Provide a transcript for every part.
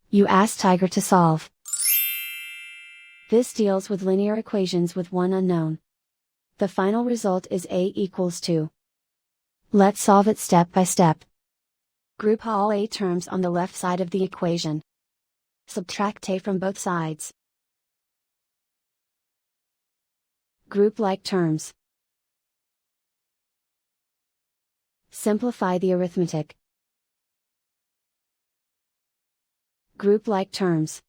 You ask Tiger to solve. This deals with linear equations with one unknown. The final result is a equals 2. Let's solve it step by step. Group all a terms on the left side of the equation. Subtract a from both sides. Group like terms. Simplify the arithmetic. Group like terms.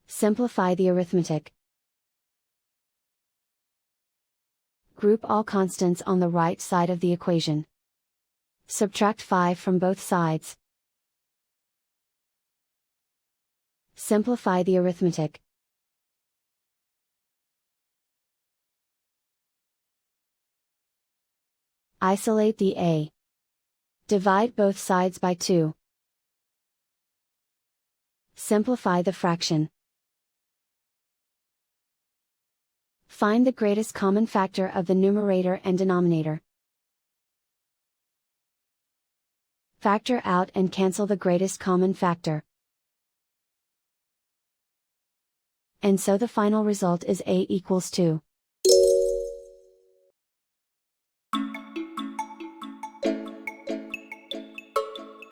Simplify the arithmetic. Group all constants on the right side of the equation. Subtract 5 from both sides. Simplify the arithmetic. Isolate the a. Divide both sides by 2. Simplify the fraction. Find the greatest common factor of the numerator and denominator. Factor out and cancel the greatest common factor. And so the final result is a equals 2.